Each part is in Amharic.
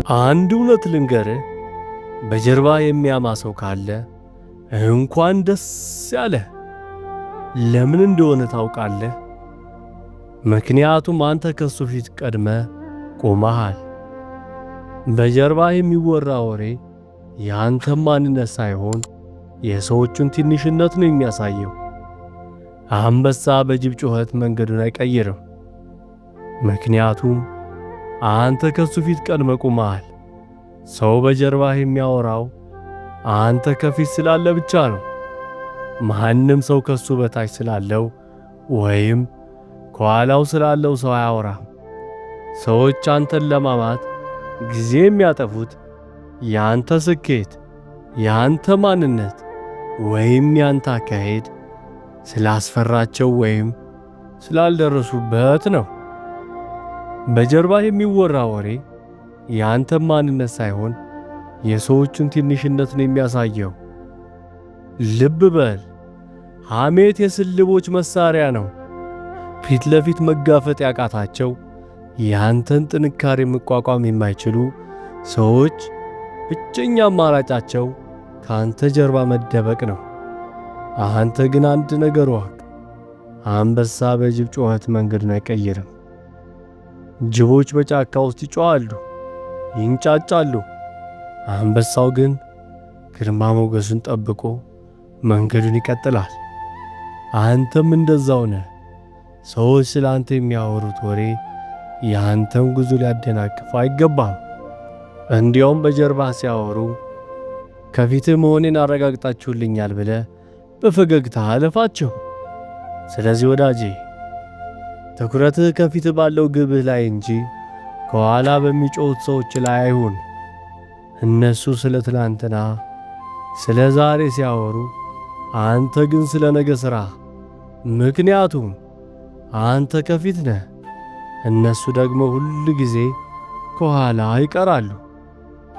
አንድ እውነት ልንገርህ፣ በጀርባ የሚያማ ሰው ካለ እንኳን ደስ ያለህ። ለምን እንደሆነ ታውቃለህ? ምክንያቱም አንተ ከሱ ፊት ቀድመ ቆመሃል። በጀርባ የሚወራ ወሬ የአንተን ማንነት ሳይሆን የሰዎቹን ትንሽነት ነው የሚያሳየው። አንበሳ በጅብ ጩኸት መንገዱን አይቀይርም። ምክንያቱም አንተ ከሱ ፊት ቀድመ ቆመሃል። ሰው በጀርባህ የሚያወራው አንተ ከፊት ስላለ ብቻ ነው። ማንም ሰው ከሱ በታች ስላለው ወይም ከኋላው ስላለው ሰው አያወራም። ሰዎች አንተን ለማማት ጊዜ የሚያጠፉት ያንተ ስኬት፣ ያንተ ማንነት ወይም ያንተ አካሄድ ስላስፈራቸው ወይም ስላልደረሱበት ነው። በጀርባህ የሚወራ ወሬ ያንተ ማንነት ሳይሆን የሰዎችን ትንሽነት ነው የሚያሳየው። ልብ በል፣ ሐሜት የስልቦች መሳሪያ ነው። ፊት ለፊት መጋፈጥ ያቃታቸው ያንተን ጥንካሬ መቋቋም የማይችሉ ሰዎች ብቸኛ አማራጫቸው ካንተ ጀርባ መደበቅ ነው። አንተ ግን አንድ ነገር ወቅ፣ አንበሳ በጅብ ጩኸት መንገዱን አይቀይርም። ጅቦች በጫካ ውስጥ ይጮኻሉ፣ ይንጫጫሉ። አንበሳው ግን ግርማ ሞገሱን ጠብቆ መንገዱን ይቀጥላል። አንተም እንደዛው ነህ። ሰዎች ስለ አንተ የሚያወሩት ወሬ የአንተን ጉዞ ሊያደናቅፍ አይገባም። እንዲያውም በጀርባህ ሲያወሩ ከፊትህ መሆኔን አረጋግጣችሁልኛል ብለህ በፈገግታ አለፋቸው። ስለዚህ ወዳጄ፣ ትኩረትህ ከፊት ባለው ግብህ ላይ እንጂ ከኋላ በሚጮሁት ሰዎች ላይ አይሁን። እነሱ ስለ ትላንትና፣ ስለ ዛሬ ሲያወሩ፣ አንተ ግን ስለ ነገ ሥራ። ምክንያቱም አንተ ከፊት ነህ፣ እነሱ ደግሞ ሁል ጊዜ ከኋላ ይቀራሉ።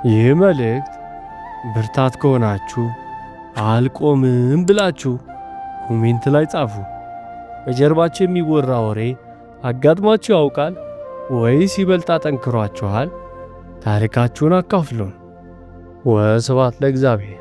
ይህ መልእክት ብርታት ከሆናችሁ አልቆምም ብላችሁ ኮሜንት ላይ ጻፉ። በጀርባችሁ የሚወራ ወሬ አጋጥሟችሁ ያውቃል ወይስ ይበልጥ አጠንክሯችኋል? ታሪካችሁን አካፍሉን። ወስብሐት ለእግዚአብሔር።